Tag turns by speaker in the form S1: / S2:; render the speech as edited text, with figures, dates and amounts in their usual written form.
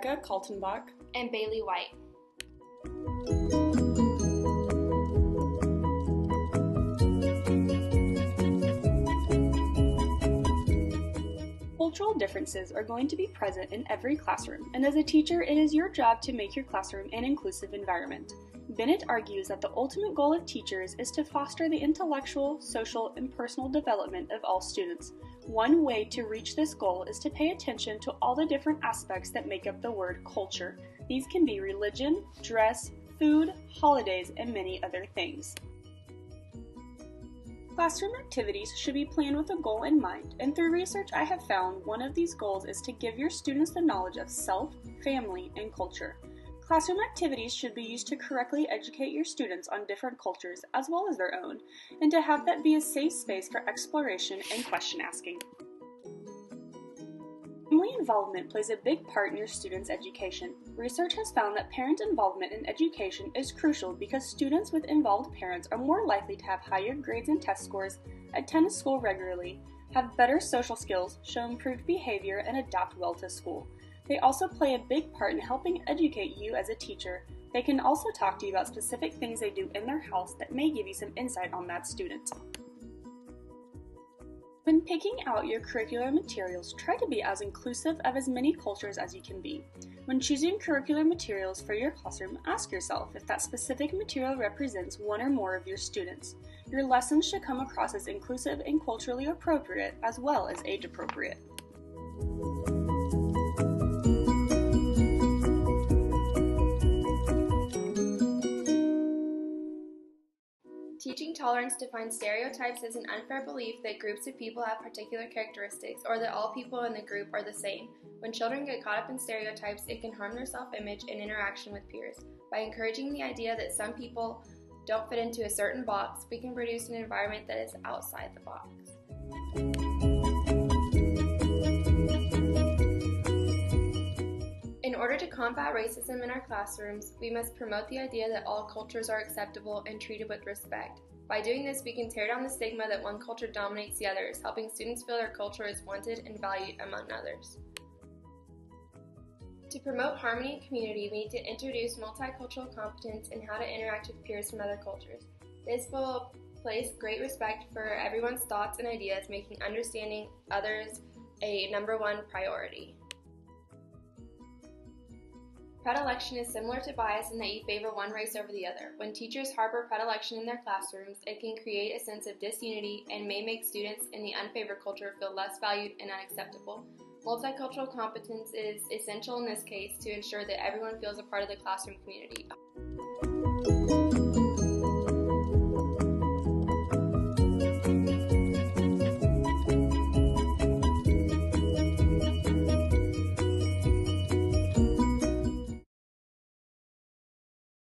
S1: Rebecca Kaltenbach,
S2: and Bailey White.
S1: Cultural differences are going to be present in every classroom, and as a teacher, it is your job to make your classroom an inclusive environment. Bennett argues that the ultimate goal of teachers is to foster the intellectual, social, and personal development of all students. One way to reach this goal is to pay attention to all the different aspects that make up the word culture. These can be religion, dress, food, holidays, and many other things. Classroom activities should be planned with a goal in mind, and through research I have found one of these goals is to give your students the knowledge of self, family, and culture. Classroom activities should be used to correctly educate your students on different cultures as well as their own, and to have that be a safe space for exploration and question asking. Family involvement plays a big part in your students' education. Research has found that parent involvement in education is crucial because students with involved parents are more likely to have higher grades and test scores, attend school regularly, have better social skills, show improved behavior, and adapt well to school. They also play a big part in helping educate you as a teacher. They can also talk to you about specific things they do in their house that may give you some insight on that student. When picking out your curricular materials, try to be as inclusive of as many cultures as you can be. When choosing curricular materials for your classroom, ask yourself if that specific material represents one or more of your students. Your lessons should come across as inclusive and culturally appropriate, as well as age appropriate.
S2: Teaching tolerance defines stereotypes as an unfair belief that groups of people have particular characteristics or that all people in the group are the same. When children get caught up in stereotypes, it can harm their self-image and interaction with peers. By encouraging the idea that some people don't fit into a certain box, we can produce an environment that is outside the box. In order to combat racism in our classrooms, we must promote the idea that all cultures are acceptable and treated with respect. By doing this, we can tear down the stigma that one culture dominates the others, helping students feel their culture is wanted and valued among others. To promote harmony and community, we need to introduce multicultural competence in how to interact with peers from other cultures. This will place great respect for everyone's thoughts and ideas, making understanding others a #1 priority. Predilection is similar to bias in that you favor one race over the other. When teachers harbor predilection in their classrooms, it can create a sense of disunity and may make students in the unfavored culture feel less valued and unacceptable. Multicultural competence is essential in this case to ensure that everyone feels a part of the classroom community.